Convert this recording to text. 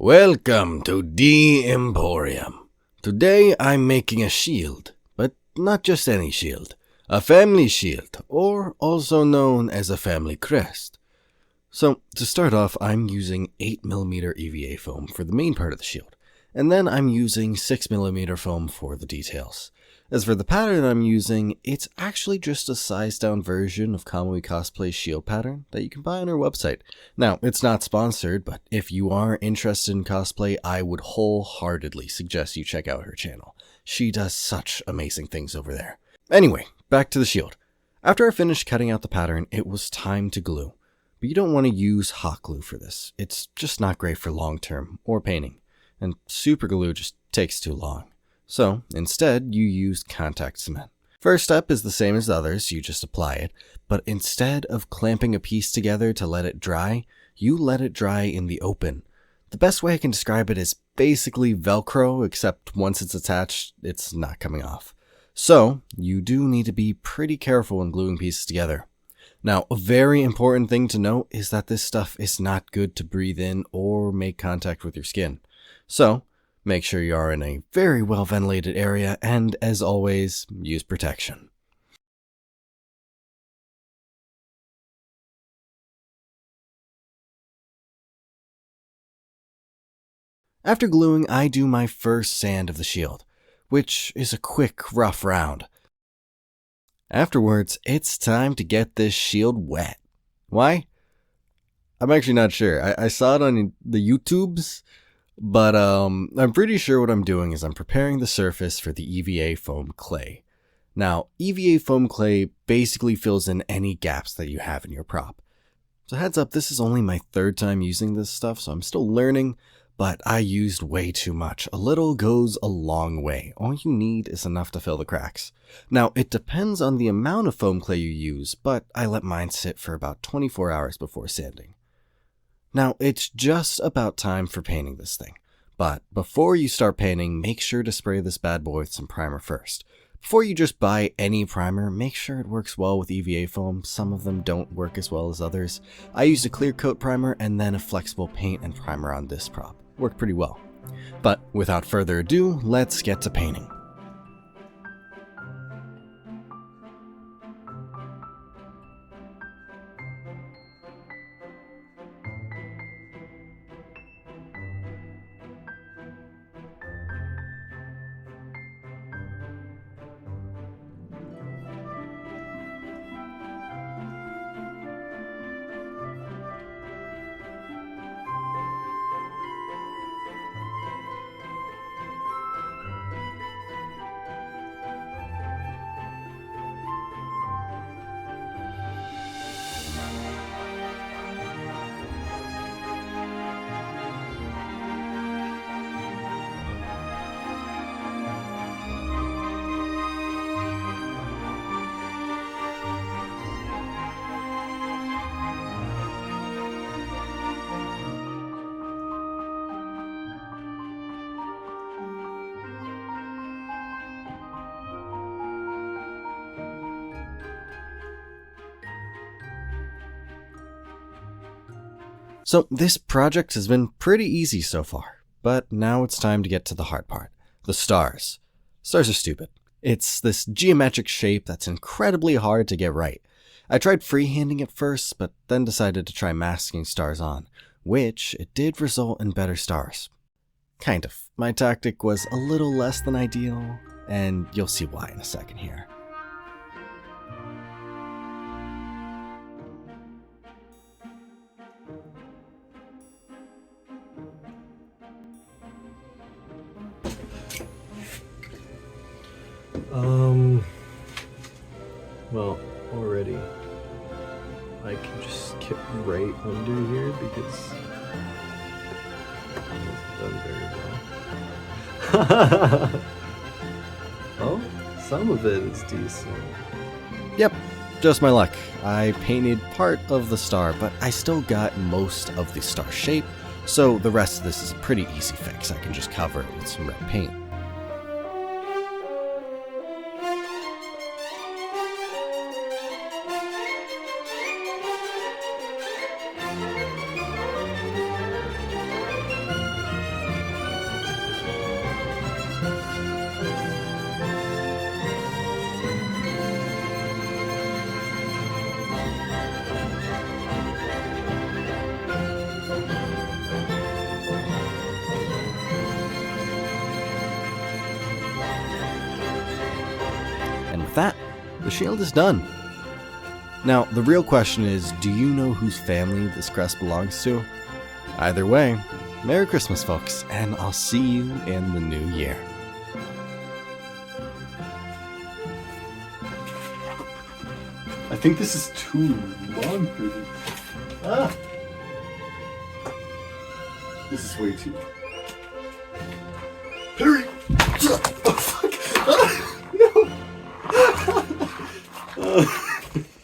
Welcome to the Emporium. Today I'm making a shield, but not just any shield. A family shield, or also known as a family crest. So, to start off, I'm using 8mm EVA foam for the main part of the shield, and then I'm using 6mm foam for the details. As for the pattern I'm using, it's actually just a sized down version of Kamui Cosplay's shield pattern that you can buy on her website. Now, it's not sponsored, but if you are interested in cosplay, I would wholeheartedly suggest you check out her channel. She does such amazing things over there. Anyway, back to the shield. After I finished cutting out the pattern, it was time to glue. But you don't want to use hot glue for this. It's just not great for long term or painting, and super glue just takes too long. So, instead, you use contact cement. First step is the same as the others, you just apply it, but instead of clamping a piece together to let it dry, you let it dry in the open. The best way I can describe it is basically Velcro, except once it's attached, it's not coming off. So, you do need to be pretty careful when gluing pieces together. Now, a very important thing to note is that this stuff is not good to breathe in or make contact with your skin. So, make sure you are in a very well ventilated area, and as always, use protection. After gluing, I do my first sand of the shield, which is a quick, rough round. Afterwards, it's time to get this shield wet. Why? I'm actually not sure. I saw it on the YouTubes, but I'm pretty sure what I'm doing is I'm preparing the surface for the EVA Foam clay. Now, EVA Foam clay basically fills in any gaps that you have in your prop. So heads up, this is only my third time using this stuff, so I'm still learning, but I used way too much. A little goes a long way. All you need is enough to fill the cracks. Now, it depends on the amount of foam clay you use, but I let mine sit for about 24 hours before sanding. Now, it's just about time for painting this thing, but before you start painting, make sure to spray this bad boy with some primer first. Before you just buy any primer, make sure it works well with EVA foam. Some of them don't work as well as others. I used a clear coat primer and then a flexible paint and primer on this prop. Worked pretty well. But without further ado, let's get to painting. So this project has been pretty easy so far, but now it's time to get to the hard part, the stars. Stars are stupid. It's this geometric shape that's incredibly hard to get right. I tried freehanding at first, but then decided to try masking stars on, which it did result in better stars. Kind of. My tactic was a little less than ideal, and you'll see why in a second here. Well, already I can just skip right under here because it wasn't done very well. Oh, some of it is decent. Yep, just my luck. I painted part of the star, but I still got most of the star shape, so the rest of this is a pretty easy fix. I can just cover it with some red paint. that, the shield is done. Now, the real question is, do you know whose family this crest belongs to? Either way, Merry Christmas, folks, and I'll see you in the new year. I think this is too long for this. Ah! This is way too long. Perry!